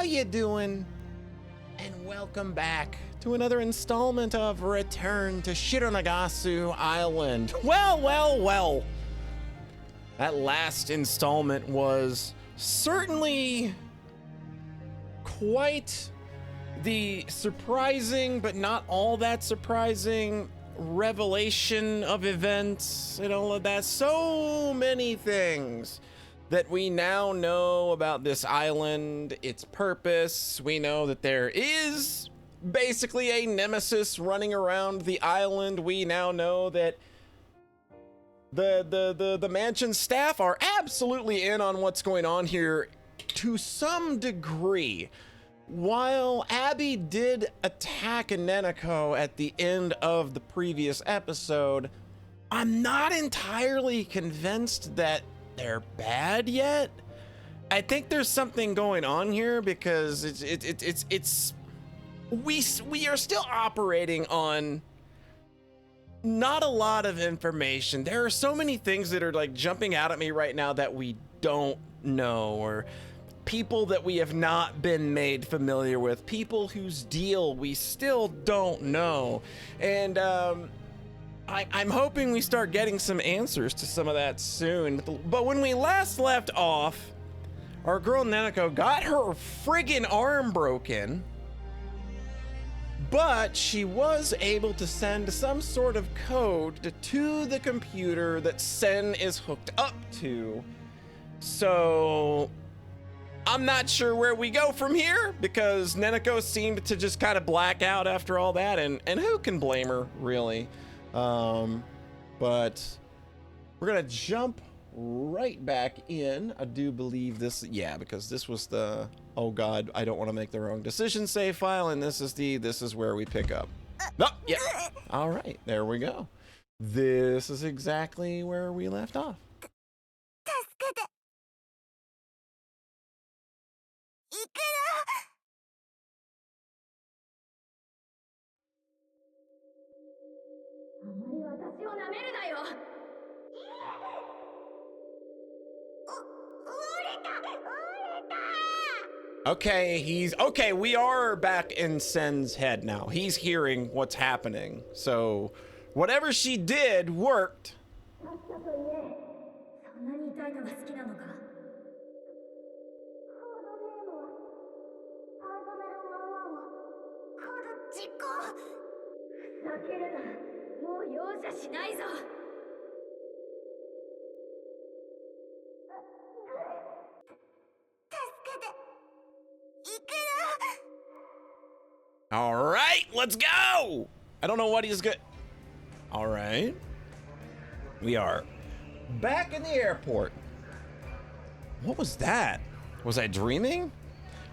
you doing? And welcome back to another installment of Return to Shironagasu Island. Well. That last installment was certainly quite the surprising, but not all that surprising revelation of events and all of that. So many things that we now know about this island, its purpose. We know that there is basically a nemesis running around the island. We now know that the mansion staff are absolutely in on what's going on here to some degree. While Abby did attack Neneko at the end of the previous episode, I'm not entirely convinced that they're bad yet. I think there's something going on here because we are still operating on not a lot of information. There are so many things that are like jumping out at me right now that we don't know, or people that we have not been made familiar with, people whose deal we still don't know. And I'm hoping we start getting some answers to some of that soon. But when we last left off, our girl Neneko got her friggin' arm broken, but she was able to send some sort of code to the computer that Sen is hooked up to. So I'm not sure where we go from here, because Neneko seemed to just kind of black out after all that, and who can blame her, really? But we're gonna jump right back in. I do believe this, yeah, because this was the, oh god, I don't want to make the wrong decision save file, and this is where we pick up. No, yeah, all right, there we go. This is exactly where we left off. Okay, we are back in Sen's head now. He's hearing what's happening. So whatever she did worked. All right, let's go. I don't know what he's good. All right. We are back in the airport. What was that? Was I dreaming?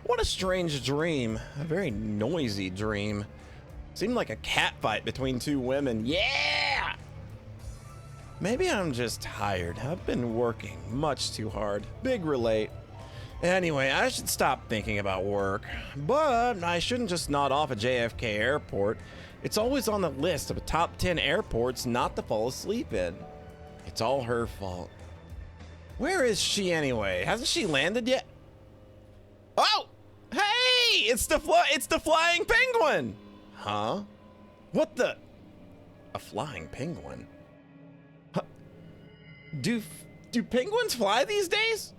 What a strange dream. A very noisy dream. Seemed like a cat fight between two women. Yeah! Maybe I'm just tired. I've been working much too hard. Big relate. Anyway, I should stop thinking about work, but I shouldn't just nod off at JFK Airport. It's always on the list of the top 10 airports not to fall asleep in. It's all her fault. Where is she anyway? Hasn't she landed yet? Oh, hey, it's the flying penguin. Huh? What the? A flying penguin? Huh? Do penguins fly these days?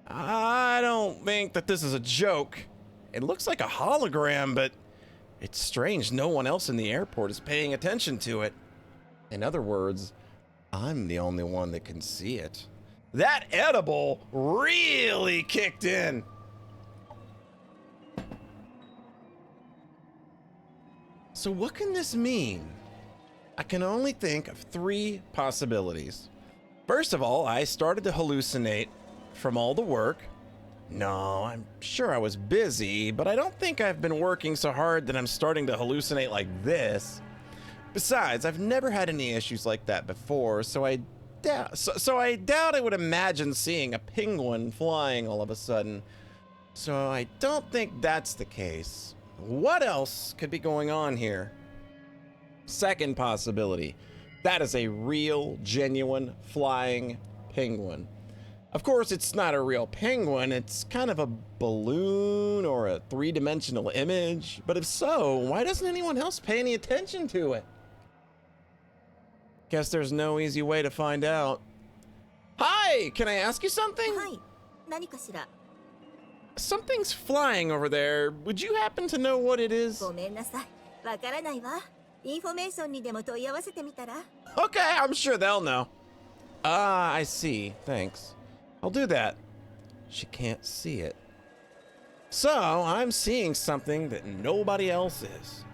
I don't think that this is a joke. It looks like a hologram, but it's strange no one else in the airport is paying attention to it. In other words, I'm the only one that can see it. That edible really kicked in. So what can this mean? I can only think of three possibilities. First of all, I started to hallucinate from all the work. No, I'm sure I was busy, but I don't think I've been working so hard that I'm starting to hallucinate like this. Besides, I've never had any issues like that before, so I doubt I would imagine seeing a penguin flying all of a sudden. So I don't think that's the case. What else could be going on here? Second possibility. That is a real, genuine flying penguin. Of course, it's not a real penguin, it's kind of a balloon or a three-dimensional image, but if so, why doesn't anyone else pay any attention to it? Guess there's no easy way to find out. Hi, can I ask you something? はい、何かしら。 Something's flying over there. Would you happen to know what it is? ごめんなさい。わからないわ。インフォメーションにでも問い合わせてみたら。 Okay, I'm sure they'll know. Ah, I see. Thanks. I'll do that. She can't see it. So, I'm seeing something that nobody else is.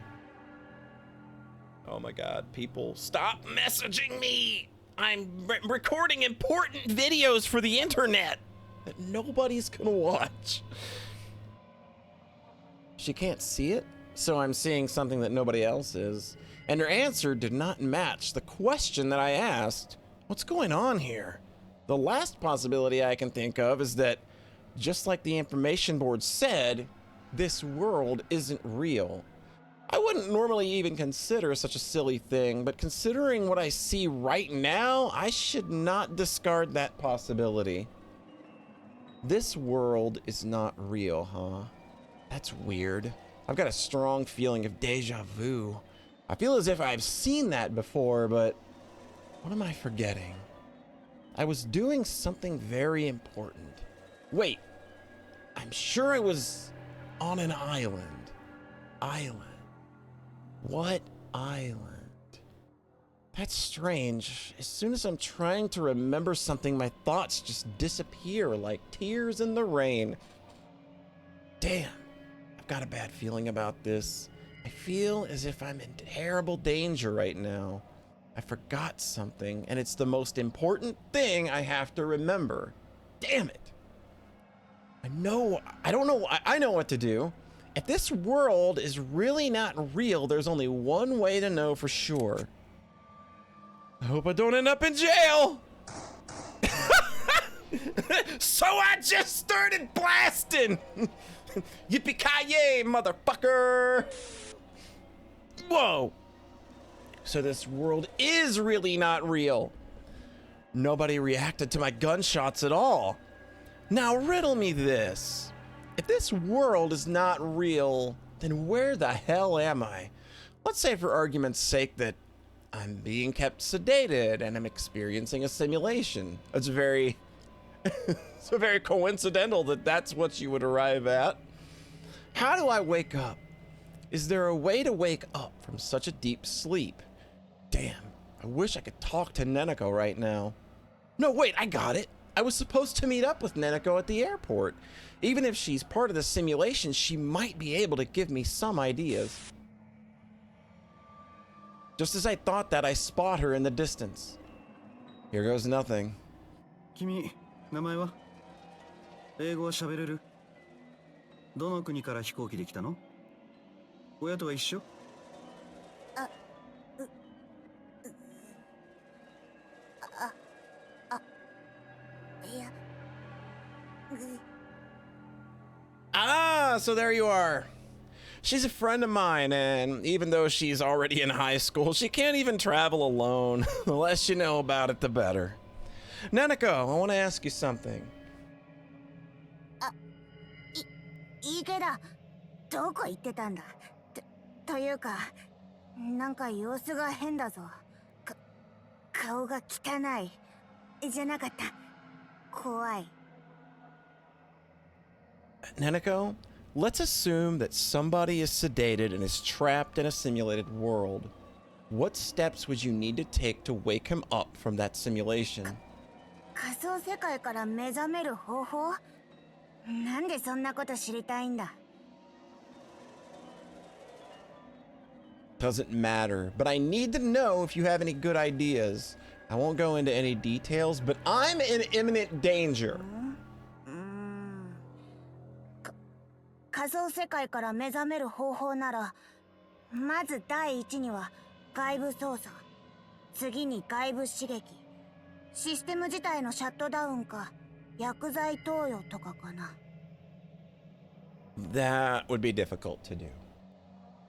Oh my god, people, stop messaging me! I'm recording important videos for the internet that nobody's gonna watch. She can't see it, so I'm seeing something that nobody else is. And her answer did not match the question that I asked. What's going on here? The last possibility I can think of is that, just like the information board said, this world isn't real. I wouldn't normally even consider such a silly thing, but considering what I see right now, I should not discard that possibility. This world is not real, huh? That's weird. I've got a strong feeling of deja vu. I feel as if I've seen that before, but what am I forgetting? I was doing something very important. Wait, I'm sure I was on an island. Island. What island? That's strange. As soon as I'm trying to remember something, my thoughts just disappear like tears in the rain. Damn, I've got a bad feeling about this. I feel as if I'm in terrible danger right now. I forgot something, and it's the most important thing I have to remember. Damn it. I know what to do. If this world is really not real, there's only one way to know for sure. I hope I don't end up in jail. So I just started blasting. Yippee-ki-yay, motherfucker. Whoa. So this world is really not real. Nobody reacted to my gunshots at all. Now riddle me this. If this world is not real, then where the hell am I? Let's say for argument's sake that I'm being kept sedated and I'm experiencing a simulation. It's very coincidental that that's what you would arrive at. How do I wake up? Is there a way to wake up from such a deep sleep? Damn, I wish I could talk to Neneko right now. No, wait, I got it. I was supposed to meet up with Neneko at the airport. Even if she's part of the simulation, she might be able to give me some ideas. Just as I thought that, I spot her in the distance. Here goes nothing. 君、名前は？英語は喋れる？どの国から飛行機で来たの？親とは一緒？ Ah, so there you are. She's a friend of mine, and even though she's already in high school, she can't even travel alone. The less you know about it, the better. Neneko, I want to ask you something. いいけど、どこ行ってたんだ？というか、なんか様子が変だぞ。顔が汚い。じゃなかった。怖い。Neneko, let's assume that somebody is sedated and is trapped in a simulated world. What steps would you need to take to wake him up from that simulation? 仮想世界から目覚める方法？なんでそんなこと知りたいんだ？ Doesn't matter, but I need to know if you have any good ideas. I won't go into any details, but I'm in imminent danger. 仮想世界から目覚める方法なら、まず第一には外部操作、次に外部刺激、システム自体のシャットダウンか薬剤投与とかかな。 That would be difficult to do.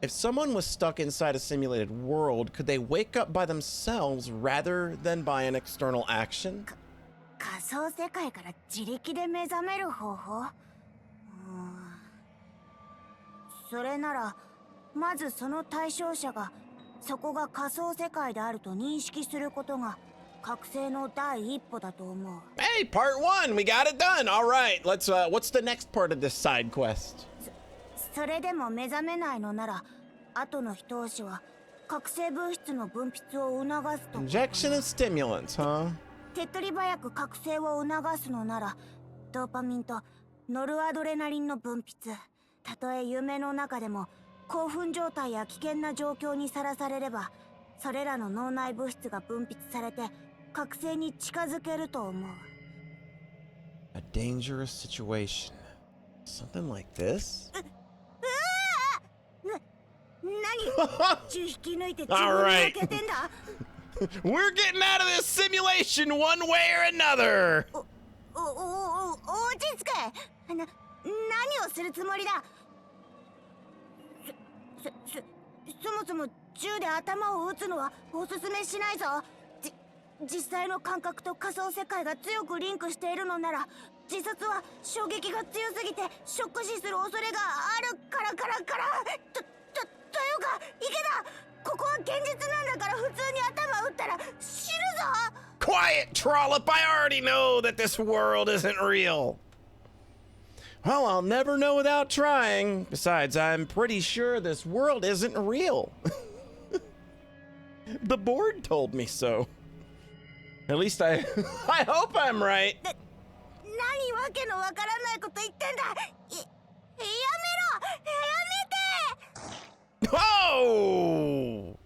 If someone was stuck inside a simulated world, could they wake up by themselves rather than by an external action? 仮想世界から自力で目覚める方法？それならまずその対象者がそこが仮想世界であると認識することが覚醒の第一歩だと思う。 Hey, part 1, we got it done. All right, let's what's the next part of this side quest? それでも目覚めないのなら後の一押しは覚醒物質の分泌を促すと。 Injection of stimulants, huh? 手っ取り早く覚醒を促すのならドーパミンとノルアドレナリンの分泌。たとえ夢の中でも興奮状態や危険な状況にさらされればそれらの脳内物質が分泌されて覚醒に近づけると思う。 A dangerous situation. Something like this? 何銃引き抜いて自分に開けてんだ。We're getting out of this simulation one way or another. 落ち着け。何をするつもりだ。そもそも銃で頭を撃つのはおすすめしないぞ。実際の感覚と仮想世界が強くリンクしているのなら自殺は衝撃が強すぎてショック死する恐れがあるからというか池田、ここは現実なんだから普通に頭撃ったら死ぬぞ。 Quiet, Trollop. I already know that this world isn't real. Well, I'll never know without trying. Besides, I'm pretty sure this world isn't real. The board told me so. At least I hope I'm right. 何わけのわからないこと言ってんだ。やめろ。 Oh!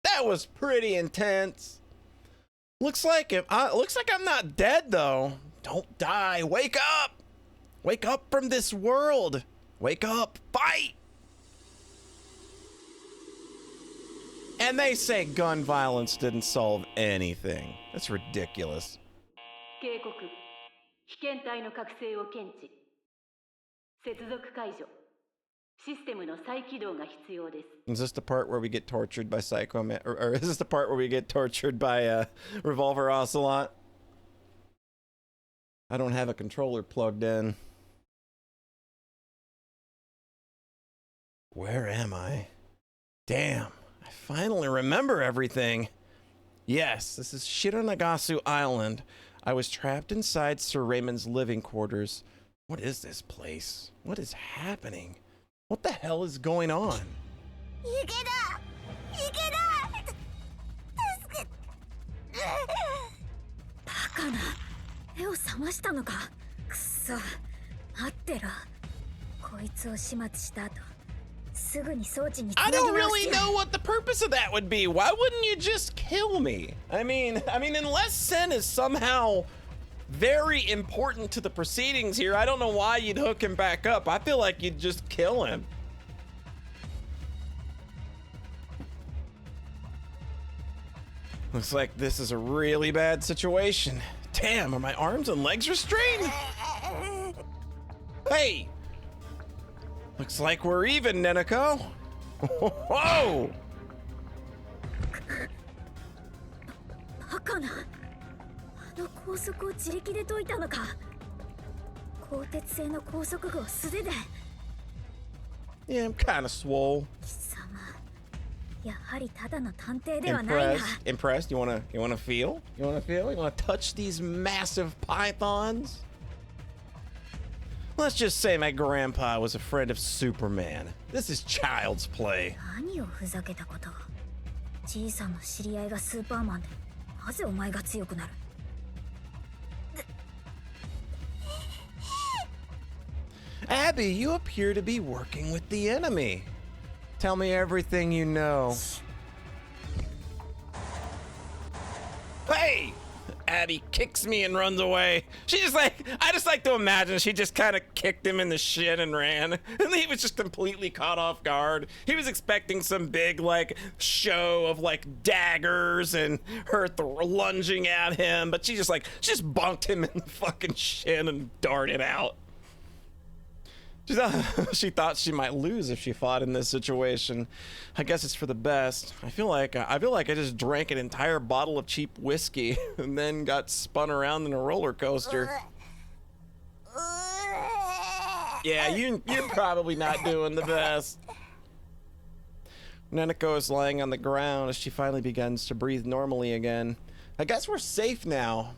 That was pretty intense. Looks like I'm not dead though. Don't die. Wake up. Wake up from this world. Wake up. Fight. And they say gun violence didn't solve anything. That's ridiculous. 警告。被験体の覚醒を検知。接続解除。システムの再起動が必要です。 Is this the part where we get tortured by Psycho Man, or is this the part where we get tortured by Revolver Ocelot? I don't have a controller plugged in. Where am I? Damn, I finally remember everything. Yes, this is Shironagasu Island. I was trapped inside Sir Raymond's living quarters. What is this place? What is happening? What the hell is going on? 池田、助け。バカな。目を覚ましたのか。くそ。待ってろ。こいつを始末した後、すぐに装置につな I ぎ don't 直 really してやる。 know what the purpose of that would be. Why wouldn't you just kill me? I mean, unless Sen is somehow very important to the proceedings here, I don't know why you'd hook him back up. I feel like you'd just kill him. Looks like this is a really bad situation. Damn, are my arms and legs restrained? Hey! Looks like we're even, Neneko. Whoa! バカな。あの拘束を自力で解いたのか。鋼鉄製の拘束具を素手で。 Yeah, I'm kind of swole. 貴様、やはりただの探偵ではないな。 Impressed? You wanna feel? You wanna feel? You wanna touch these massive pythons? Let's just say my grandpa was a friend of Superman. This is child's play. 何をふざけたこと。じいさんの知り合いがスーパーマンで、なぜお前が強くなる。 Abby, you appear to be working with the enemy. Tell me everything you know. Hey! Abby kicks me and runs away. I just like to imagine she just kind of kicked him in the shin and ran. And he was just completely caught off guard. He was expecting some big, show of, daggers and her lunging at him. But she just bunked him in the fucking shin and darted out. She thought she might lose if she fought in this situation. I guess it's for the best. I feel like I just drank an entire bottle of cheap whiskey and then got spun around in a roller coaster. Yeah, you're probably not doing the best. Neneko is lying on the ground as she finally begins to breathe normally again. I guess we're safe now.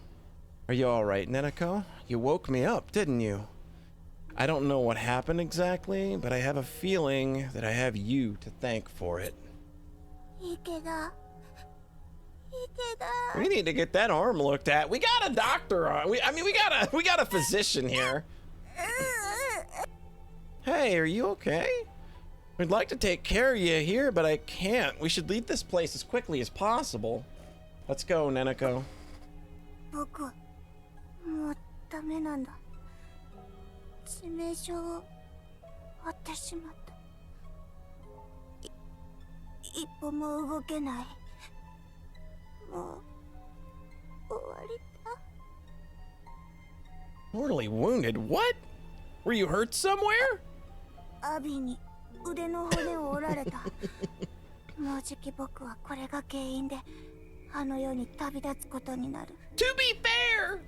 Are you all right, Neneko? You woke me up, didn't you? I don't know what happened exactly, but I have a feeling that I have you to thank for it. We need to get that arm looked at. We got a doctor on. We got a physician here. Hey, are you okay? We'd like to take care of you here, but I can't. We should leave this place as quickly as possible. Let's go, Neneko. 僕はもうダメなんだ。致命傷を負ってしまった。一歩も動けない。もう終わりだ。Mortally wounded? What? Were you hurt somewhere? アビーに腕の骨を折られた。もうじき僕はこれが原因であの世に旅立つことになる。To be fair,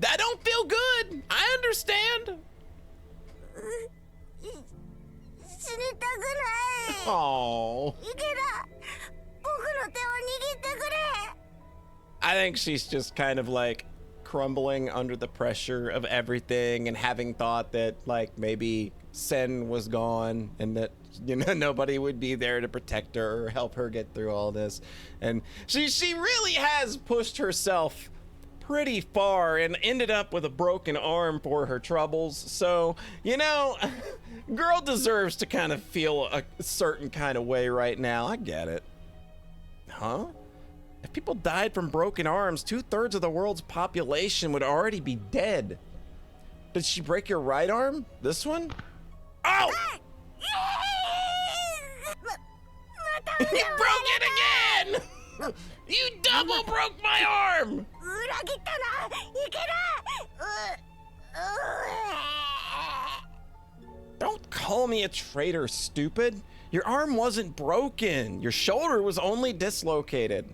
that don't feel good. I understand. 死にたくない。 Oh. 池田、僕の手を握ってくれ。 I think she's just kind of like crumbling under the pressure of everything and having thought that like maybe Sen was gone and that, you know, nobody would be there to protect her or help her get through all this. And she really has pushed herself pretty far and ended up with a broken arm for her troubles. So, you know, girl deserves to kind of feel a certain kind of way right now. I get it. Huh? If people died from broken arms, 2/3 of the world's population would already be dead. Did she break your right arm? This one? Oh! You broke it again! You double broke my arm! 裏切ったな、池田。 Don't call me a traitor, stupid. Your arm wasn't broken. Your shoulder was only dislocated.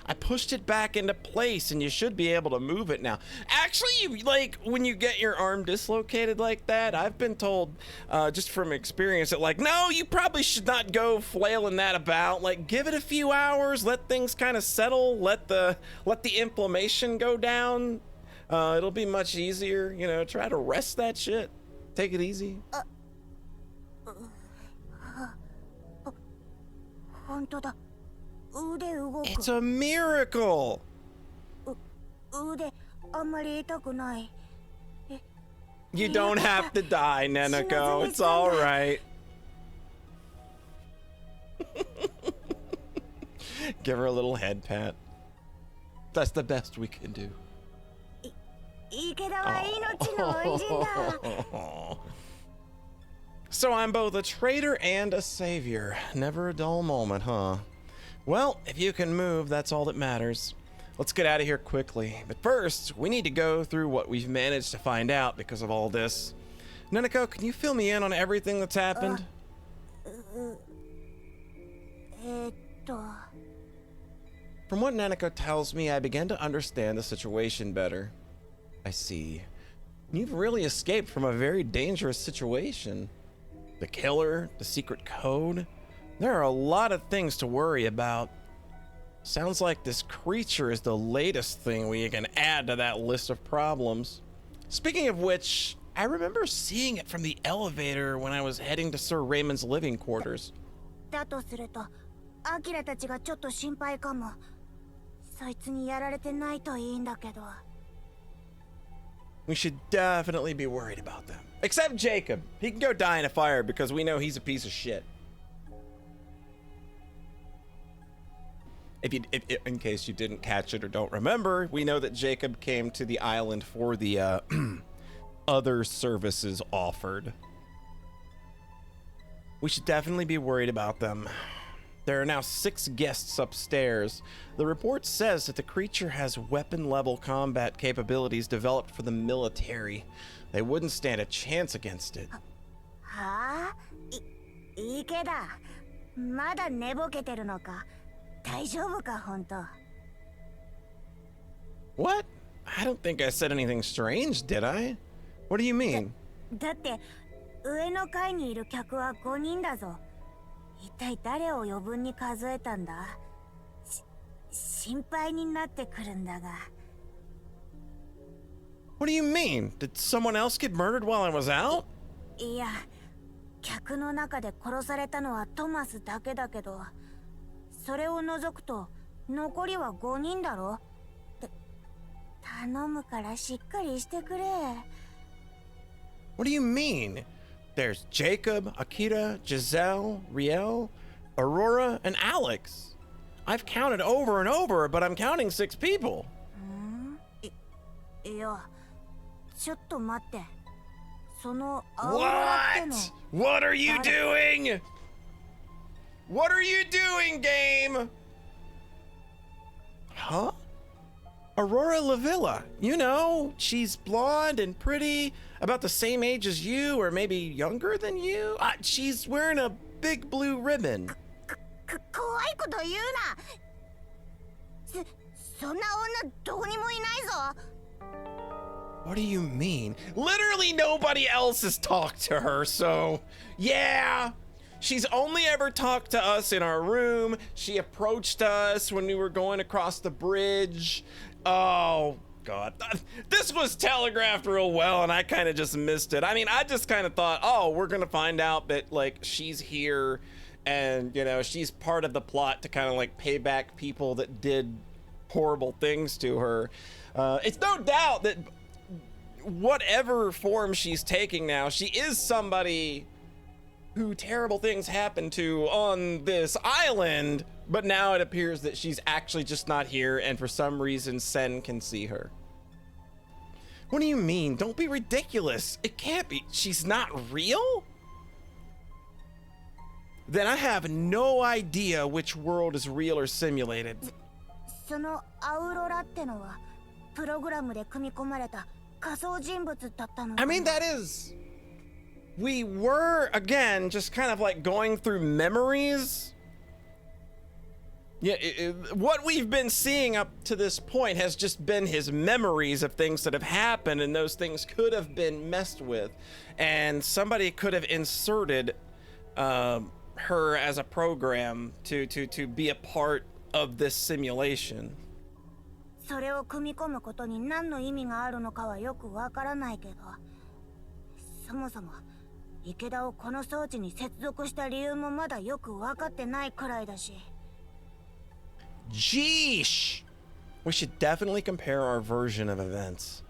I pushed it back into place and you should be able to move it now. Actually, like when you get your arm dislocated like that, I've been told just from experience that like, no, you probably should not go flailing that about. Like give it a few hours, let things kind of settle, let the inflammation go down. It'll be much easier, you know, try to rest that shit. Take it easy. 本当だ。腕動く。 It's a miracle. 腕あんまり痛くない。 You don't have to die, Neneko. It's all right. Give her a little head pat. That's the best we can do. 池田は命の恩人だ。 So I'm both a traitor and a savior. Never a dull moment, huh? Well, if you can move, that's all that matters. Let's get out of here quickly. But first, we need to go through what we've managed to find out because of all this. Neneko, can you fill me in on everything that's happened? と。 From what Neneko tells me, I begin to understand the situation better. I see. You've really escaped from a very dangerous situation. The killer, the secret code. There are a lot of things to worry about. Sounds like this creature is the latest thing we can add to that list of problems. Speaking of which, I remember seeing it from the elevator when I was heading to Sir Raymond's living quarters. だとすると、アキラたちがちょっと心配かも。そいつにやられてないといいんだけど。 We should definitely be worried about them. Except Jacob. He can go die in a fire because we know he's a piece of shit. In case you didn't catch it or don't remember, we know that Jacob came to the island for the other services offered. We should definitely be worried about them. There are now 6 guests upstairs. The report says that the creature has weapon-level combat capabilities developed for the military. They wouldn't stand a chance against it. はあ、池だ。まだ寝ぼけてるのか。大丈夫か、本当。What? I don't think I said anything strange, did I? What do you mean? だって上の階にいる客は5人だぞ。一体誰を余分に数えたんだ？心配になってくるんだが。What do you mean? Did someone else get murdered while I was out? いや、客の中で殺されたのはトマスだけだけど、それを除くと残りは5人だろ。頼むからしっかりしてくれ。What do you mean? There's Jacob, Akira, Giselle, Riel, Aurora, and Alex. I've counted over and over, but I'm counting 6 people. いや、ちょっと待って。そのアウロラっての。What are you doing? What are you doing, game? Huh? Aurora Lavilla. You know, she's blonde and pretty, about the same age as you, or maybe younger than you. She's wearing a big blue ribbon. 怖いこと言うな。そんな女どこにもいないぞ。What do you mean? Literally nobody else has talked to her, so yeah. She's only ever talked to us in our room. She approached us when we were going across the bridge. Oh, God. This was telegraphed real well, and I kind of just missed it. I mean, I just kind of thought, oh, we're going to find out that, like, she's here, and, you know, she's part of the plot to kind of, like, pay back people that did horrible things to her. It's no doubt that whatever form she's taking now, she is somebody who terrible things happened to on this island, but now it appears that she's actually just not here, and for some reason Sen can see her. What do you mean? Don't be ridiculous. It can't be. She's not real? Then I have no idea which world is real or simulated. そのアウロラってのはプログラムで組み込まれた仮想人物だったのかな。 I mean, that is... We were, again, just kind of like going through memories. Yeah, what we've been seeing up to this point has just been his memories of things that have happened, and those things could have been messed with. And somebody could have inserted her as a program to be a part of this simulation. それを組み込むことに何の意味があるのかはよくわからないけど、そもそも池田をこの装置に接続した理由もまだよく分かってないくらいだし。Jeesh! We should definitely compare our version of events.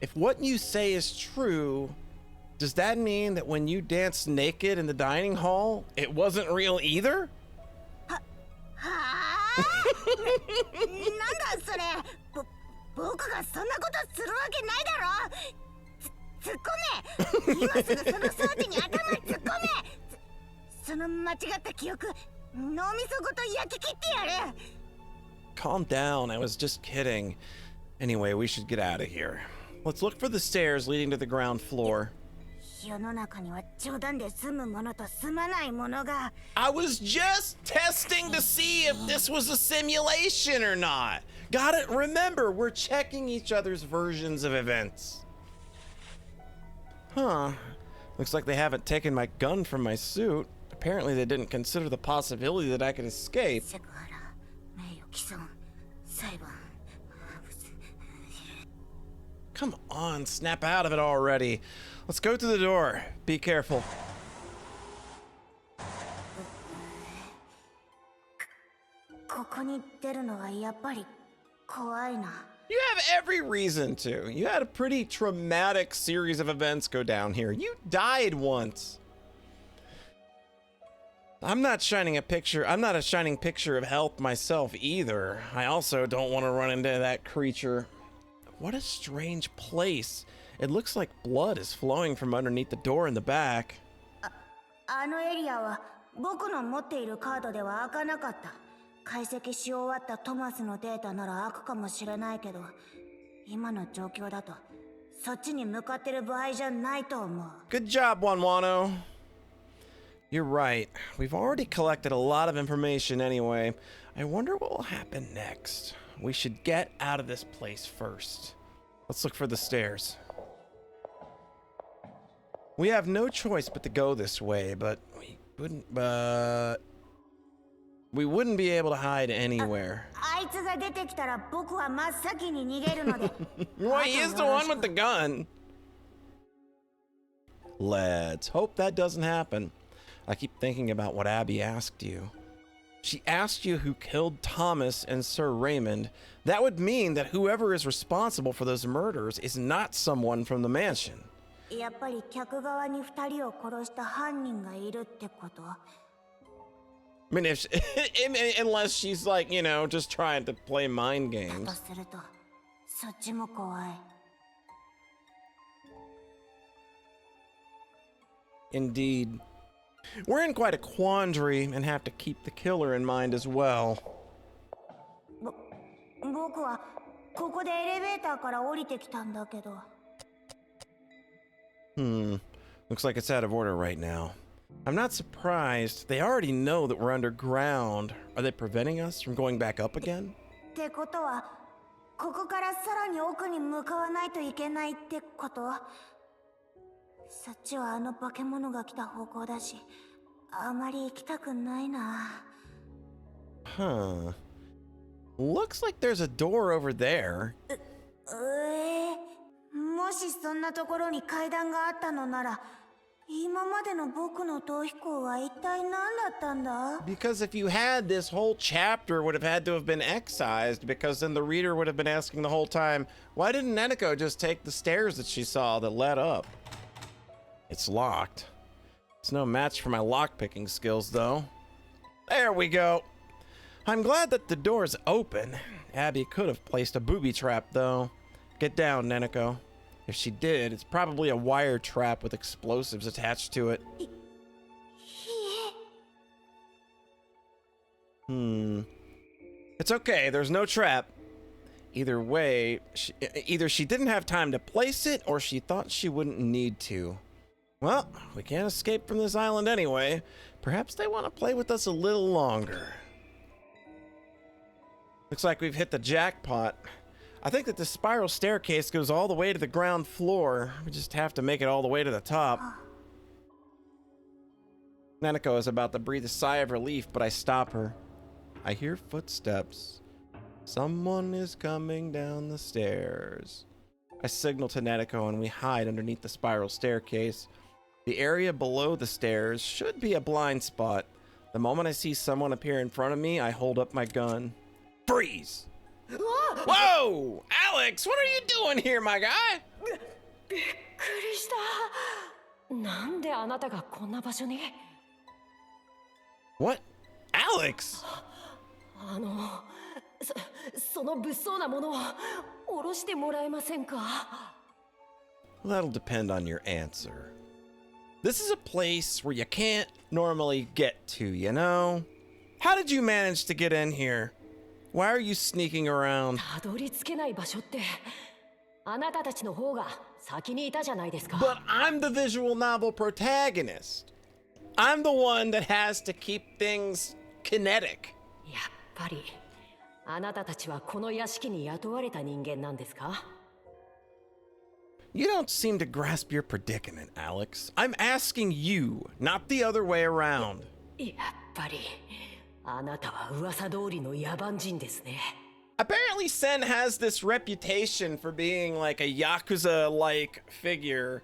If what you say is true, does that mean that when you danced naked in the dining hall, it wasn't real either? はあ？なんだそれ。僕がそんなことするわけないだろ。突っ込め。今すぐその装置に頭突っ込め。その間違った記憶、脳みそごと焼き切ってやる。Calm down, I was just kidding. Anyway, we should get out of here. Let's look for the stairs leading to the ground floor. 世の中には冗談で済むものと済まないものが。 I was just testing to see if this was a simulation or not. Got it? Remember, we're checking each other's versions of events. Huh. Looks like they haven't taken my gun from my suit. Apparently they didn't consider the possibility that I could escape. セクハラ、名誉毀損、裁判。 Come on, snap out of it already. Let's go through the door. Be careful. ここに出るのはやっぱり怖いな。 You have every reason to. You had a pretty traumatic series of events go down here. You died once. I'm not a shining picture of health myself either. I also don't want to run into that creature. What a strange place. It looks like blood is flowing from underneath the door in the back. あのエリアは僕の持っているカードでは開かなかった。解析し終わったトマスのデータなら開くかもしれないけど、今の状況だとそっちに向かってる場合じゃないと思う。 Good job, Wanwano. You're right. We've already collected a lot of information anyway. I wonder what will happen next. We should get out of this place first. Let's look for the stairs. We have no choice but to go this way, but we wouldn't be able to hide anywhere. あいつが出てきたら僕は真っ先に逃げるので。 Well, he is the one with the gun. Let's hope that doesn't happen. I keep thinking about what Abby asked you. She asked you who killed Thomas and Sir Raymond. That would mean that whoever is responsible for those murders is not someone from the mansion. やっぱり客側に2人を殺した犯人がいるってこと？ I mean, if unless she's like, you know, just trying to play mind だ games. とすると、そっちも怖い。 Indeed. We're in quite a quandary and have to keep the killer in mind as well. 僕はここでエレベーターから降りてきたんだけど。 Looks like it's out of order right now. I'm not surprised. They already know that we're underground. Are they preventing us from going back up again? ってことは、ここからさらに奥に向かわないといけないってこと？そっちはあの化け物が来た方向だし、あまり行きたくないな。 Huh. Looks like there's a door over there. もしそんなところに階段があったのなら、今までの僕の逃避行は一体何だったんだ？ Because if you had, this whole chapter would have had to have been excised, because then the reader would have been asking the whole time, why didn't Neneko just take the stairs that she saw that led up? It's locked. It's no match for my lockpicking skills, though. There we go. I'm glad that the door's open. Abby could have placed a booby trap, though. Get down, Neneko. If she did, it's probably a wire trap with explosives attached to it. It's okay, there's no trap. Either way, either she didn't have time to place it, or she thought she wouldn't need to. Well, we can't escape from this island anyway. Perhaps they want to play with us a little longer. Looks like we've hit the jackpot. I think that the spiral staircase goes all the way to the ground floor. We just have to make it all the way to the top. Nanako is about to breathe a sigh of relief, but I stop her. I hear footsteps. Someone is coming down the stairs. I signal to Nanako and we hide underneath the spiral staircase. The area below the stairs should be a blind spot. The moment I see someone appear in front of me, I hold up my gun. Freeze! Whoa! Alex, what are you doing here, my guy? びっくりした。なんであなたがこんな場所に？ What? Alex? その物騒なものを下ろしてもらえませんか？ Well, that'll depend on your answer. This is a place where you can't normally get to, you know? How did you manage to get in here? Why are you sneaking around? たどり着けない場所ってあなたたちの方が先にいたじゃないですか。 But I'm the visual novel protagonist. I'm the one that has to keep things kinetic. やっぱりあなたたちはこの屋敷に雇われた人間なんですか？ You don't seem to grasp your predicament, Alex. I'm asking you, not the other way around. やっぱりあなたは噂通りの野蛮人ですね。 Apparently, Sen has this reputation for being like a Yakuza-like figure.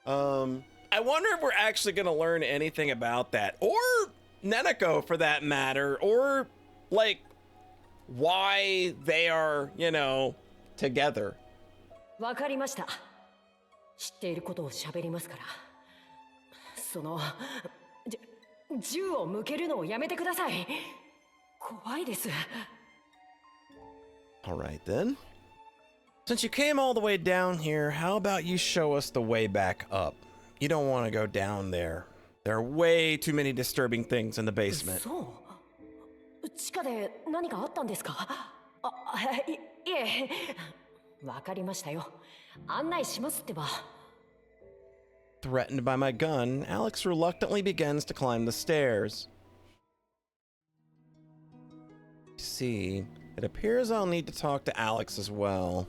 I wonder if we're actually going to learn anything about that. Or Neneko, for that matter. Or, like, why they are, you know, together. わかりました。知っていることを喋りますから。その銃を向けるのをやめてください。怖いです。 All right, then. Since you came all the way down here, how about you show us the way back up? You don't want to go down there. There are way too many disturbing things in the basement. そう。地下で何かあったんですか？いえ。わかりましたよ。案内しますってば。Threatened by my gun, Alex reluctantly begins to climb the stairs. See, it appears I'll need to talk to Alex as well.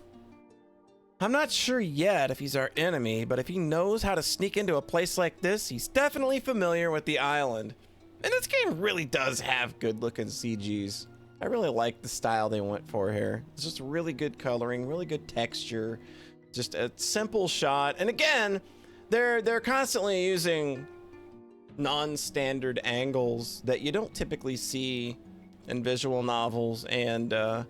I'm not sure yet if he's our enemy, but if he knows how to sneak into a place like this, he's definitely familiar with the island. And this game really does have good-looking CGs. I really like the style they went for here. It's just really good coloring, really good texture, just a simple shot. And again, they're constantly using non-standard angles that you don't typically see in visual novels, and they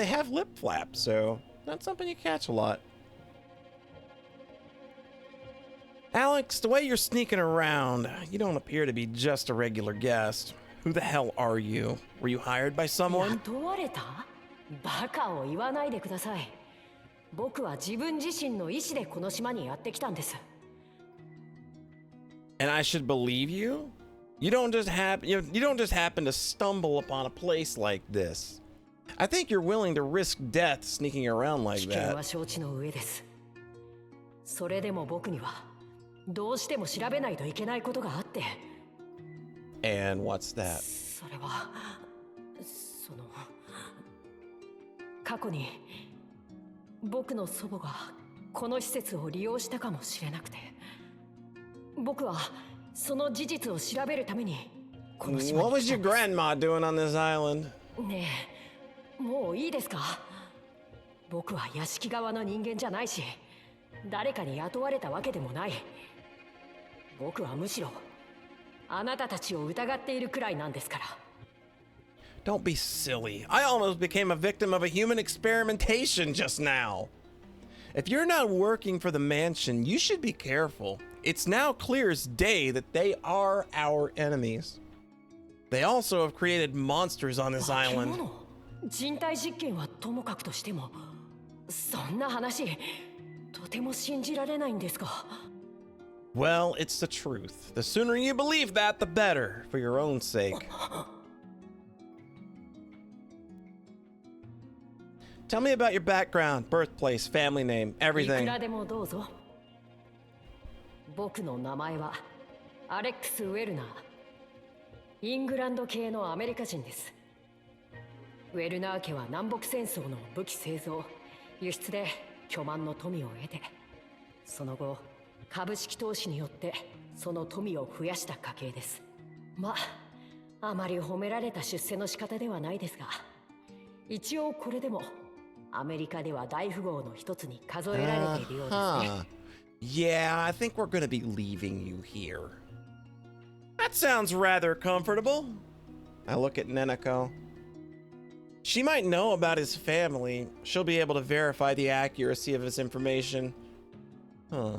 have lip flaps, so that's something you catch a lot. Alex, the way you're sneaking around, you don't appear to be just a regular guest. Who the hell are you? Were you hired by someone? 雇われた？バカを言わないでください。僕は自分自身の意志でこの島にやってきたんです。And I should believe you? You don't just happen to stumble upon a place like this. I think you're willing to risk death sneaking around like 危険 that. は承知の上です。それでも僕にはどうしても調べないといけないことがあって。And what's that? それはその過去に僕の祖母がこの施設を利用したかもしれなくて、僕はその事実を調べるためにこの島に What 来 was た your んです。 grandma doing on this island? ねえ、もういいですか？僕は屋敷側の人間じゃないし、誰かに雇われたわけでもない。僕はむしろあなたたちを疑っているくらいなんですから。 Don't be silly. I almost became a victim of a human experimentation just now. If you're not working for the mansion, you should be careful. It's now clear as day that they are our enemies. They also have created monsters on this 化け island. 物？人体実験はともかくとしても、そんな話とても信じられないんですか？ Well, it's the truth. The sooner you believe that, the better, for your own sake. Tell me about your background, birthplace, family name, いく everything. らでもどうぞ。僕の名前はアレックス・ウェルナー。イングランド系のアメリカ人です。ウェルナー家は南北戦争の武器製造、輸出で巨万の富を得て、その後株式投資によってその富を増やした家系です。まあ、あまり褒められた出世の仕方ではないですが、一応これでもアメリカでは大富豪の一つに数えられているようですね。Yeah, I think we're gonna be leaving you here. That sounds rather comfortable. I look at Neneko. She might know about his family. She'll be able to verify the accuracy of his information. Huh.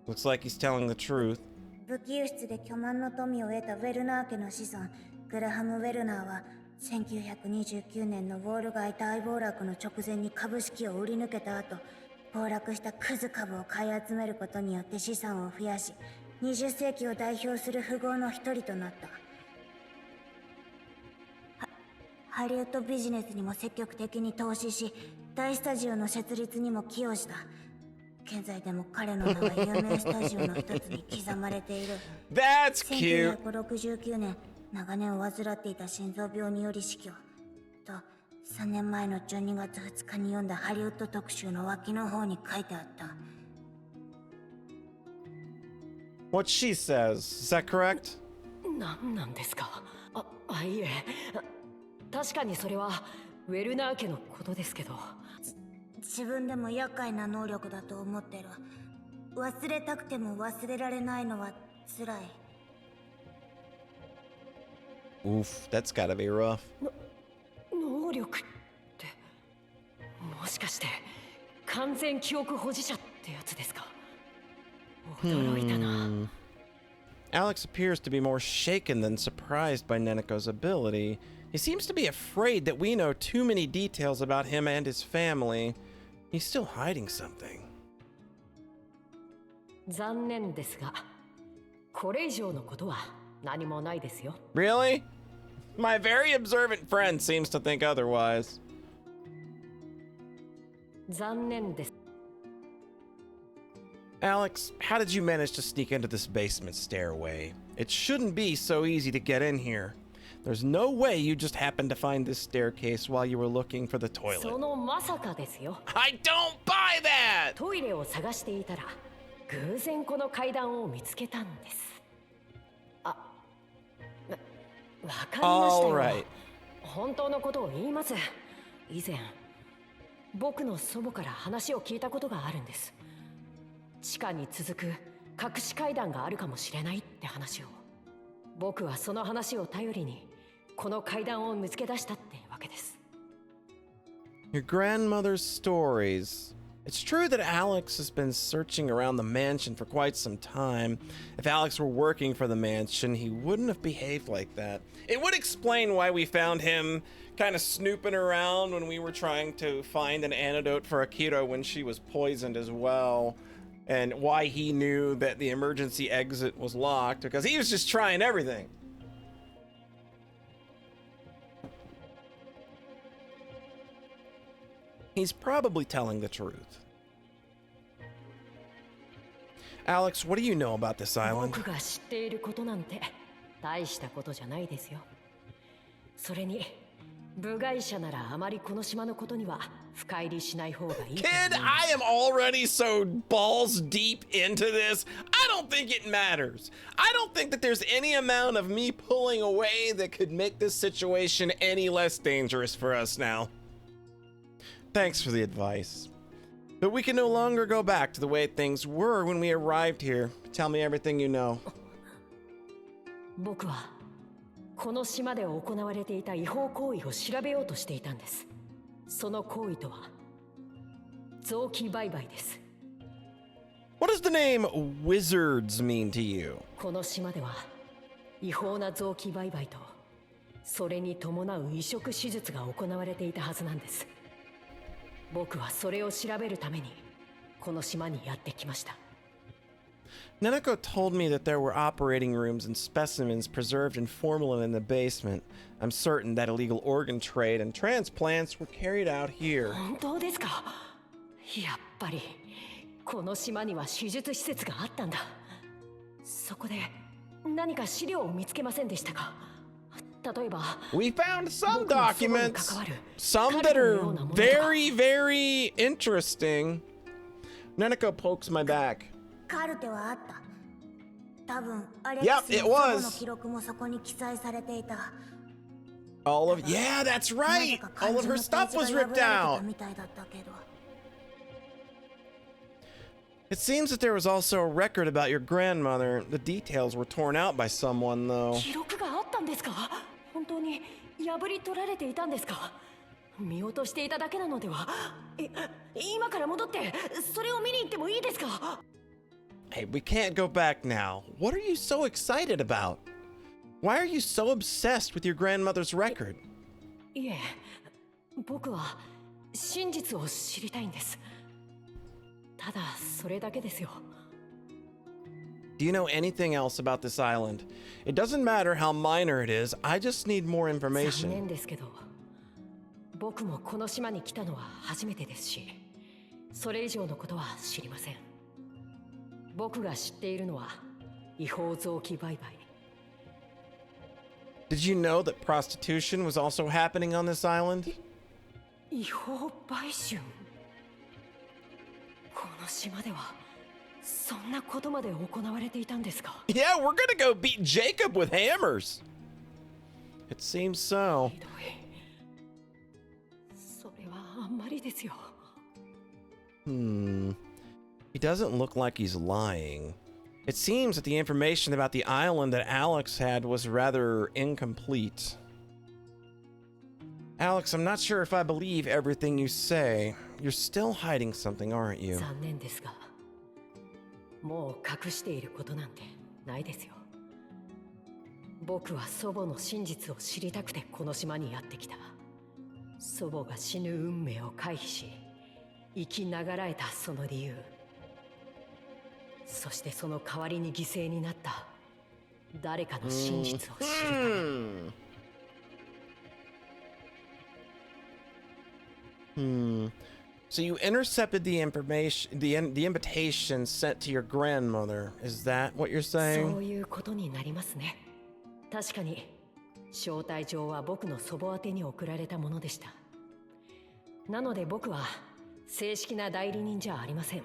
Looks like he's telling the truth. 武器輸出で巨万の富を得たウェルナー家の子孫グラハム・ウェルナーは1929年のウォール街大暴落の直前に株式を売り抜けた後、暴落したクズ株を買い集めることによって資産を増やし、20世紀を代表する富豪の一人となった。ハリウッドビジネスにも積極的に投資し、大スタジオの設立にも寄与した。現在でも彼の名は有名スタジオの一つに刻まれている。That's cute. 1969年、長年を患っていた心臓病により死去。と、3年前の12月2日に読んだハリウッド特集の脇の方に書いてあった。What she says, is that correct? 何なんですか？いえ、確かにそれはウェルナー家のことですけど。自分でも厄介な能力だと思ってる。忘れたくても忘れられないのは辛い。Oof, that's gotta be rough. 能力って、もしかして完全記憶保持者ってやつですか？驚いたな。Alex appears to be more shaken than surprised by Neneko's ability. He seems to be afraid that we know too many details about him and his family. He's still hiding something. 残念ですが、これ以上のことは何もないですよ。 Really? My very observant friend seems to think otherwise. 残念です。 Alex, how did you manage to sneak into this basement stairway? It shouldn't be so easy to get in here. There's no way you just happened to find this staircase while you were looking for the そ toilet. のまさかですよ。 I don't buy that! トイレを探していたら偶然この階段を見つけたんです。あ、わかりましたよ。 Alright. 本当のことを言います。以前僕の祖母から話を聞いたことがあるんです。地下に続く隠し階段があるかもしれないって話を。僕はその話を頼りにこの階段を見つけ出したってわけです。 Your grandmother's stories. It's true that Alex has been searching around the mansion for quite some time. If Alex were working for the mansion, he wouldn't have behaved like that. It would explain why we found him kind of snooping around when we were trying to find an antidote for Akira when she was poisoned as well. And why he knew that the emergency exit was locked, because he was just trying everything. He's probably telling the truth. Alex, what do you know about this island? 僕が知っていることなんて大したことじゃないですよ。それに部外者ならあまりこの島のことには深入りしない方がいいと思います。 Kid, I am already so balls deep into this. I don't think it matters. I don't think that there's any amount of me pulling away that could make this situation any less dangerous for us now. Thanks for the advice. But we can no longer go back to the way things were when we arrived here. Tell me everything you know. 僕はこの島で行われていた違法行為を調べようとしていたんです。その行為とは臓器売買です。 What does the name wizards mean to you? この島では違法な臓器売買とそれに伴う移植手術が行われていたはずなんです。僕はそれを調べるためにこの島にやってきました。 Nanako told me that there were operating rooms and specimens preserved in formalin in the basement. I'm certain that illegal organ trade and transplants were carried out here. 本当ですか？やっぱりこの島には手術施設があったんだ。そこで何か資料を見つけませんでしたか？例えば We found some documents, some that are very, very interesting. Nanako pokes my back. カルテはあった。多分アレッ Yep, クス it の祖母 was. の記録もそこに記載されていた。 All of, yeah, that's なぜ right. か All 漢 of 字 her のペー stuff ジが was 破 ripped られてた out. みたいだったけど。It seems that there was also a record about your grandmother. The details were torn out by someone, though. 記録があったんですか？本当に破り取られていたんですか？見落としていただけなのでは？今から戻ってそれを見に行ってもいいですか？ Hey, we can't go back now. What are you so excited about? Why are you so obsessed with your grandmother's record? いえ、僕は真実を知りたいんです。ただそれだけですよ。 Do you know anything else about this island? It doesn't matter how minor it is. I just need more 残 information. 念ですけど、僕もこの島に来たのは初めてですし、それ以上のことは知りません。僕が知っているのは違法臓器売買。 Did you know that prostitution was also happening on this island? 違法売春。この島ではそんなことまで行われていたんですか？ Yeah, we're gonna go beat Jacob with hammers. It seems so. ひどい。それはあんまりですよ。 He doesn't look like he's lying. It seems that the information about the island that Alex had was rather incomplete. Alex, I'm not sure if I believe everything you say. You're still hiding something, aren't you? 残念ですが、もう隠していることなんてないですよ。僕は祖母の真実を知りたくてこの島にやってきた。祖母が死ぬ運命を回避し、生きながらえたその理由。そしてその代わりに犠牲になった誰かの真実を知るため。So you intercepted the information, the invitation sent to your grandmother. Is that what you're そう saying? いうことになりますね。確かに招待状は僕の祖母宛てに送られたものでした。なので僕は正式な代理人じゃありません。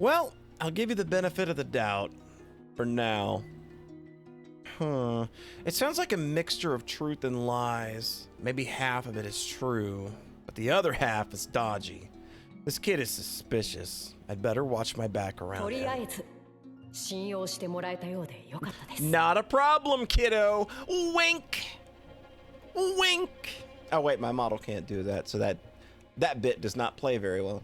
Well, I'll give you the benefit of the doubt for now. Huh. It sounds like a mixture of truth and lies. Maybe half of it is true, but the other half is dodgy. This kid is suspicious. I'd better watch my back と around りあ him. えず信用してもらえたようでよかったです。 Not a problem, kiddo. Wink. Wink. Oh wait, my model can't do that, so that bit does not play very well.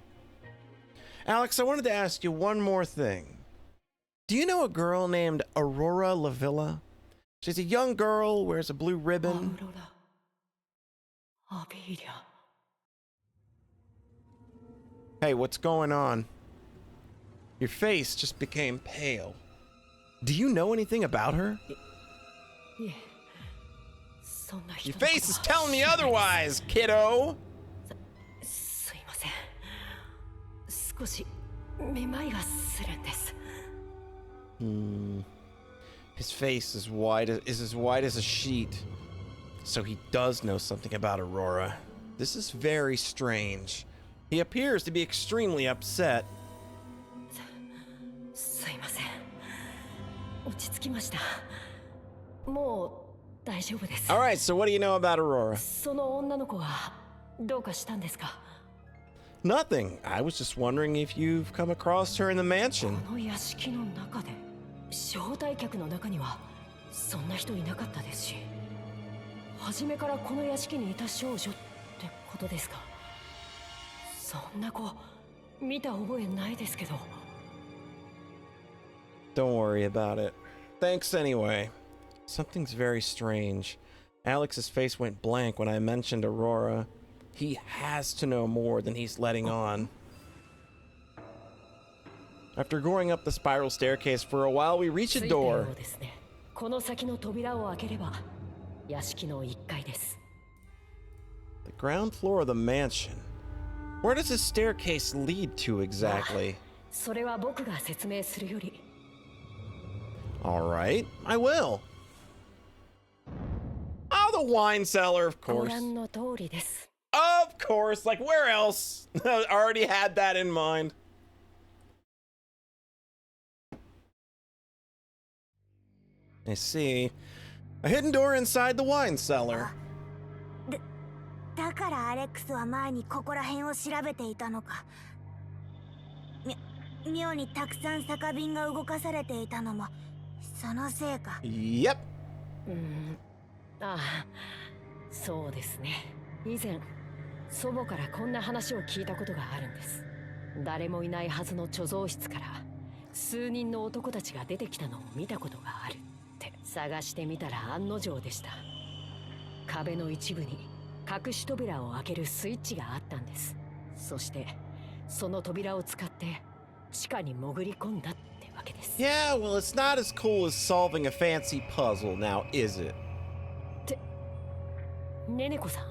Alex, I wanted to ask you one more thing. Do you know a girl named Aurora Lavilla? She's a young girl, wears a blue ア ribbon. ウロラ、アビーリャ。 Hey, what's going on? Your face just became pale. Do you know anything about her? いえ、そんな人 Your のこと face is は telling me 知らないです。 otherwise, kiddo. すいません。少しめまいがするんです。 His face is as white as a sheet. So he does know something about Aurora. This is very strange. He appears to be extremely upset. すいません。落ち着きました。もう大丈夫です。 All right, so what do you know about Aurora? その女の子はどうかしたんですか？ Nothing. I was just wondering if you've come across her in the mansion. この屋敷の中で招待客の中にはそんな人いなかったですし、初めからこの屋敷にいた少女ってことですか？そんな子見た覚えないですけど。 Don't worry about it. Thanks anyway. Something's very strange. Alex's face went blank when I mentioned Aurora. He has to know more than he's letting on. After going up the spiral staircase for a while, we reach 着 a いたよ door. うですね。この先の扉を開ければ屋敷の1階です。 The ground floor of the mansion. Where does this staircase lead to exactly? それは僕が説明するより。 All right, I will. Oh, the wine cellar, of ご course. 覧の通りです。 Of course, like where else? I already had that in mind. I see. A hidden door inside the wine cellar. だからアレックスは前にここら辺を調べていたのか。妙にたくさん酒瓶が動かされていたのもそのせいか。 Yep. ああ、そうですね。以前祖母からこんな話を聞いたことがあるんです。誰もいないはずの貯蔵室から数人の男たちが出てきたのを見たことがあるって探してみたら案の定でした。壁の一部に隠し扉を開けるスイッチがあったんです。そしてその扉を使って地下に潜り込んだってわけです。 Yeah, well, it's not as cool as solving a fancy puzzle, now is it? ってねねこさん、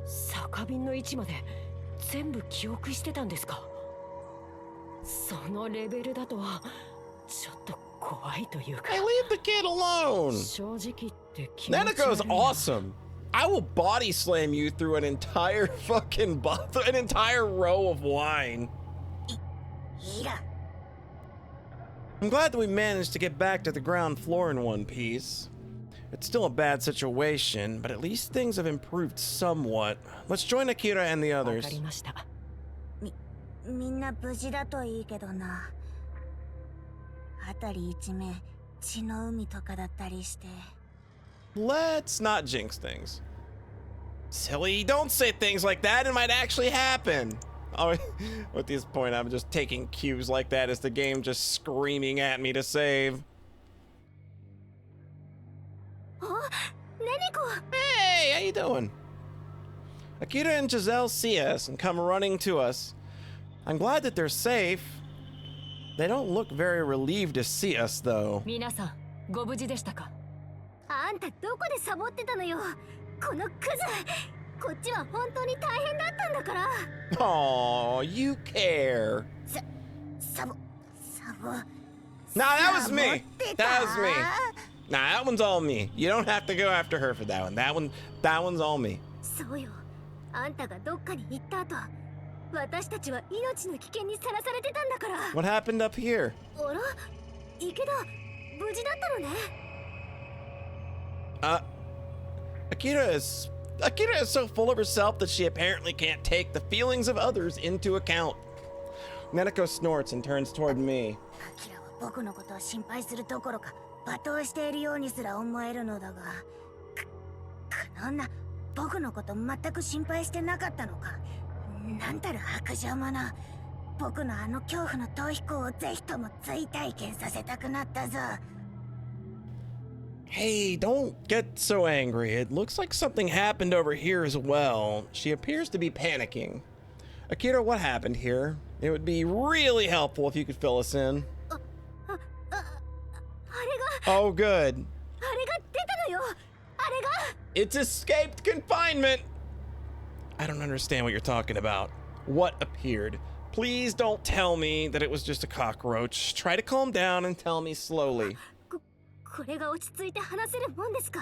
酒瓶の位置まで全部記憶してたんですか？そのレベルだとはちょっと怖いというか。 Hey, leave the kid alone. 正直言って気持ち悪いな。 Neneko's awesome. I will body slam you through an entire fucking an entire row of wine. いらん。 I'm glad that we managed to get back to the ground floor in one piece. It's still a bad situation, but at least things have improved somewhat. Let's join Akira and the わ others. かりました。みんな無事だといいけどな。辺り一面血の海とかだったりして。 Let's not jinx things. Silly, don't say things like that. It might actually happen. Oh, at this point, I'm just taking cues like that as the game just screaming at me to save. あ、ねねこ。 Hey, how you doing? Akira and Giselle see us and come running to us. I'm glad that they're safe. They don't look very relieved to see us, though. 皆さん、ご無事でしたか？あんたどこでサボってたのよ、このクズ。こっちは本当に大変だったんだから。 Oh, you care. サボ Nah, that was me. サボってた That was me. Nah, that one's all me. You don't have to go after her for that one. That one's all me. そうよ、あんたがどっかに行った後、私たちは命の危険にさらされてたんだから。 What happened up here? あら、池田、無事だったのね。Akira is so full of herself that she apparently can't take the feelings of others into account. Netako snorts and turns toward me. アキラは僕のことを心配するどころか罵倒しているようにすら思えるのだが、この女、僕のこと全く心配してなかったのか。なんたる薄情者。僕のあの恐怖の逃避行をぜひとも追体験させたくなったぞ。Hey, don't get so angry. It looks like something happened over here as well. She appears to be panicking. Akira, what happened here? It would be really helpful if you could fill us in. あれが、 Oh, good. あれが出たのよ。あれが。 It's escaped confinement. I don't understand what you're talking about. What appeared? Please don't tell me that it was just a cockroach. Try to calm down and tell me slowly. これが落ち着いて話せるもんですか。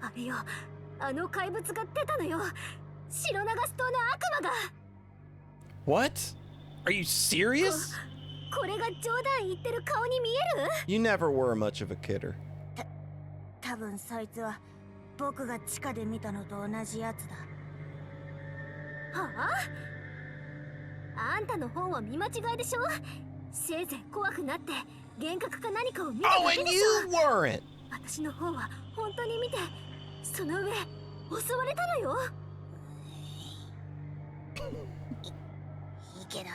あれよ、あの怪物が出たのよ。白長ス島の悪魔が。 What? Are you serious? これが冗談言ってる顔に見える？ You never were much of a kidder. 多分そいつは僕が地下で見たのと同じやつだ。はあ？あんたの方は見間違いでしょ。せいぜい怖くなって幻覚か何かを見ただ Oh, け and でし you ょ。 weren't. 私の方は本当に見て、その上襲われたのよ。池田、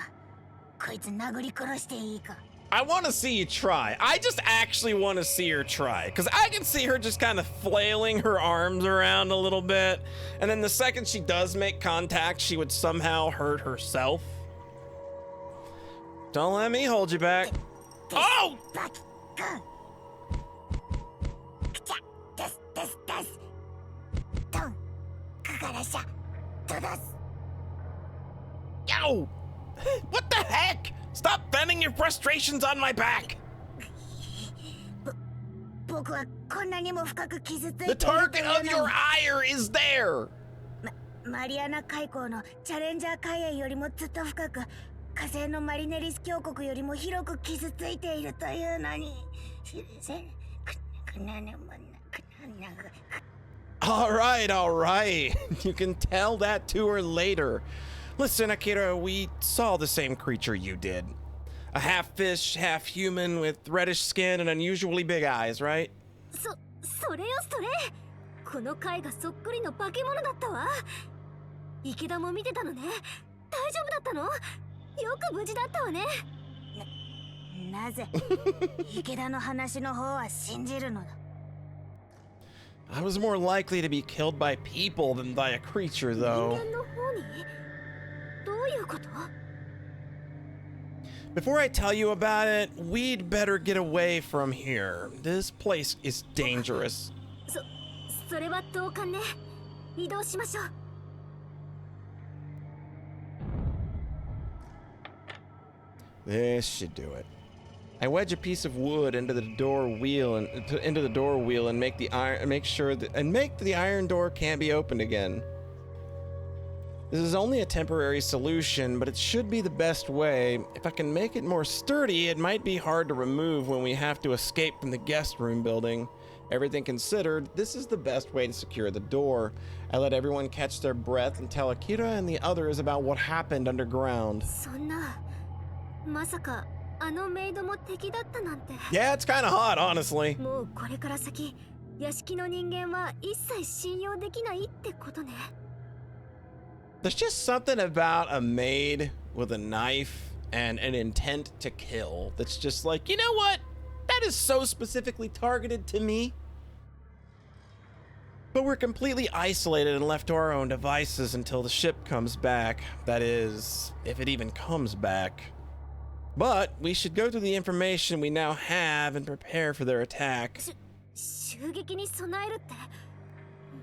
こいつ殴り殺していいか。 I want to see you try. I just actually want to see her try. Because I can see her just kind of flailing her arms around a little bit. And then the second she does make contact, she would somehow hurt herself. Don't let me hold you back. Oh! バキくん。くちゃ、です。トン、かからしゃ、とだす。 Yo! What the heck? Stop venting your frustrations on my back! 僕はこんなにも深く傷ついてい The るという target の of your ire is there! マリアナ海溝のチャレンジャー海縁よりもずっと深く、火星のマリネリス峡谷よりも広く傷ついているというのに。All right. You can tell that to her later. Listen, Akira, we saw the same creature you did. A half fish, half human with reddish skin and unusually big eyes, right? それよそれ。この貝がそっくりの化け物だったわ。池田も見てたのね。大丈夫だったの？よく無事だったわね。なぜ池田の話の方は信じるのだ。 I was more likely to be killed by people than by a creature, though. 人間の方に？どういうこと？ Before I tell you about it, we'd better get away from here. This place is dangerous. それは同感ね。移動しましょう。 This should do it. I wedge a piece of wood into the door wheel and make the iron door can't be opened again. This is only a temporary solution, but it should be the best way. If I can make it more sturdy, it might be hard to remove when we have to escape from the guest room building. Everything considered, this is the best way to secure the door. I let everyone catch their breath and tell Akira and the others about what happened underground. そんな、まさかあのメイドも敵だったなんて。 Yeah, it's kind of hot, honestly. もうこれから先、屋敷の人間は一切信用できないってことね。 There's just something about a maid with a knife and an intent to kill that's just like, you know what? That is so specifically targeted to me. But we're completely isolated and left to our own devices until the ship comes back. That is, if it even comes back. But we should go through the information we now have and prepare for their attack. 襲撃に備えるって、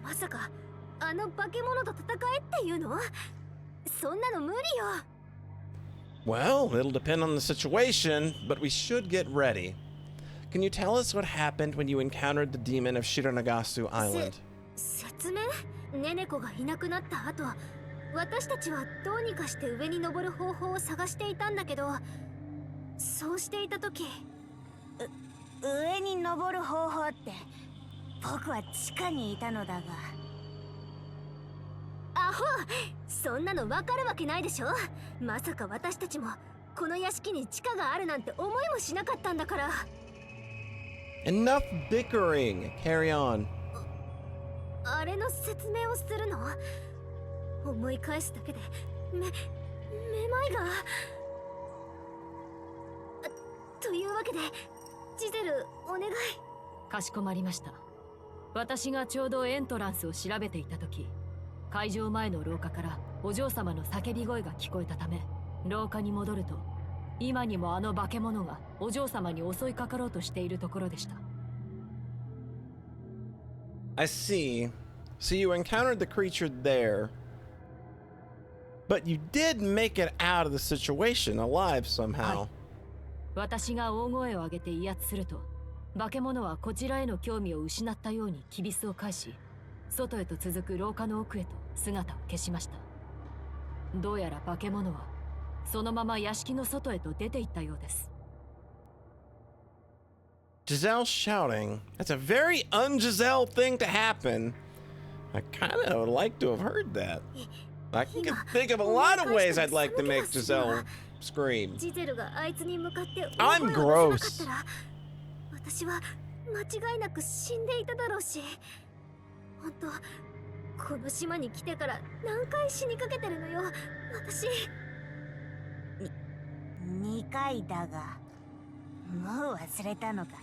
まさかあの化け物と戦えっていうの？そんなの無理よ。 Well, it'll depend on the situation, but we should get ready. Can you tell us what happened when you encountered the demon of Shironagasu Island? 説明？ネネコがいなくなった後、私たちはどうにかして上に登る方法を探していたんだけど、そうしていた時、上に登る方法って、僕は地下にいたのだが。アホ、そんなのわかるわけないでしょ。まさか私たちもこの屋敷に地下があるなんて思いもしなかったんだから。 Enough bickering. Carry on. あれの説明をするの？思い返すだけでめまいが。というわけでジゼル、お願い。かしこまりました。私がちょうどエントランスを調べていた時、会場前の廊下からお嬢様の叫び声が聞こえたため、廊下に戻ると今にもあの化け物がお嬢様に襲いかかろうとしているところでした。 I see. So you encountered the creature there. But you did make it out of the situation alive somehow. 私が大声を上げて威圧すると、化け物はこちらへの興味を失ったようにきびすを返し、外へと続く廊下の奥へと姿を消しました。どうやら化け物はそのまま屋敷の外へと出て行ったようです。 Giselle shouting. That's a very un-Giselle thing to happen. I kind of would like to have heard that. I can think of a lot of ways I'd like to make Giselle scream. ジゼルがあいつに向かって I'm 大声を出 gross. さなかったら、私は間違いなく死んでいただろうし。本当、この島に来てから何回死にかけてるのよ、私。2回だが、もう忘れたのか。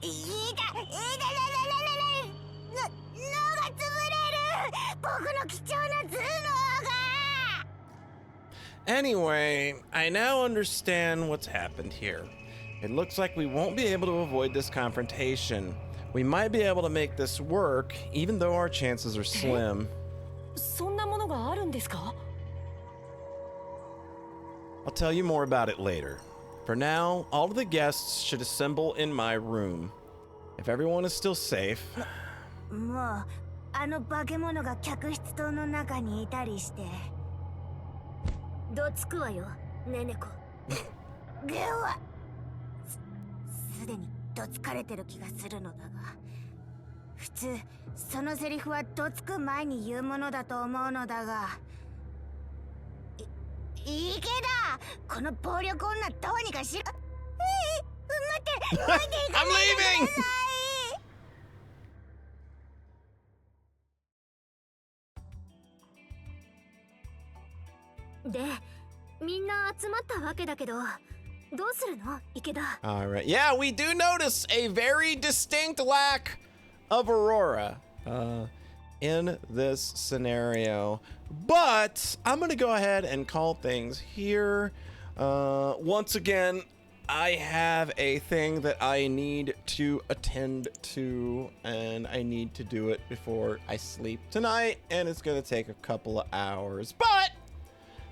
いいだ、脳が潰れる。僕の貴重な頭脳が。 Anyway, I now understand what's happened here. It looks like we won't be able to avoid this confrontation. We might be able to make this work, even though our chances are slim. そんなものがあるんですか? I'll tell you more about it later. For now, all of the guests should assemble in my room. If everyone is still safe. もうあの化け物が客室棟の中にいたりして。どつくわよ、ネネコ。では、すでにどつかれてる気がするのだが、普通そのセリフはどつく前に言うものだと思うのだが。いけだ、この暴力女どうにかしろ。待って、待って、 I'm leaving! で、みんな集まったわけだけど、どうするの、池田。 All right. Yeah, we do notice a very distinct lack of Aurora in this scenario. But I'm going to go ahead and call things here. Once again, I have a thing that I need to attend to, and I need to do it before I sleep tonight, and it's going to take a couple of hours. But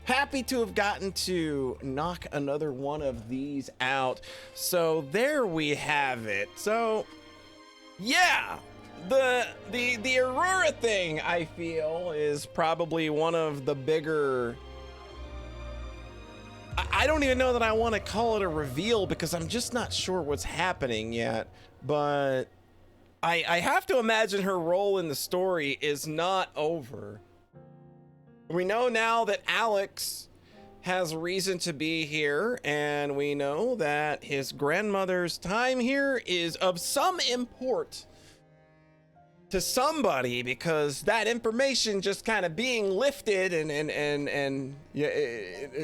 happy to have gotten to knock another one of these out. So there we have it. So yeah, the Aurora thing, I feel, is probably one of the bigger. I don't even know that I want to call it a reveal because I'm just not sure what's happening yet. But I have to imagine her role in the story is not over. We know now that Alex has reason to be here, and we know that his grandmother's time here is of some import to somebody, because that information just kind of being lifted and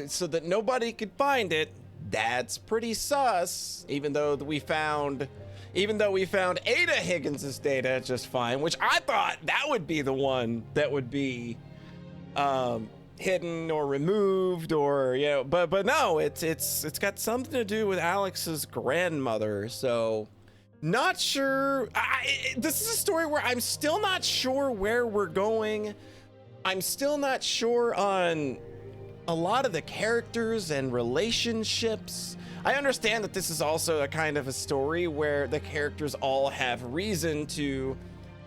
so that nobody could find it, that's pretty sus. Even though we found Ada Higgins's data just fine, which I thought that would be the one that would be hidden or removed, or but no, it's got something to do with Alex's grandmother. So Not sure. This is a story where I'm still not sure where we're going. I'm still not sure on a lot of the characters and relationships. I understand that this is also a kind of a story where the characters all have reason to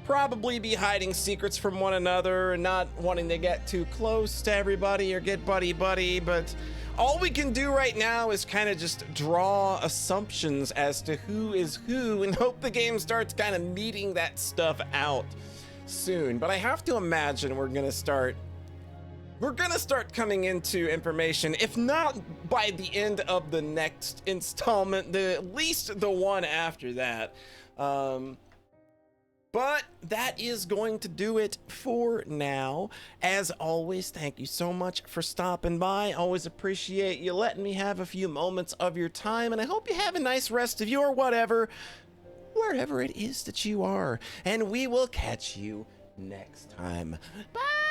probably be hiding secrets from one another and not wanting to get too close to everybody or get buddy-buddy, but all we can do right now is kind of just draw assumptions as to who is who and hope the game starts kind of meeting that stuff out soon. But I have to imagine we're gonna start coming into information, if not by the end of the next installment, at least the one after that. But that is going to do it for now. As always, thank you so much for stopping by. Always appreciate you letting me have a few moments of your time, and I hope you have a nice rest of your whatever, wherever it is that you are. And we will catch you next time. Bye!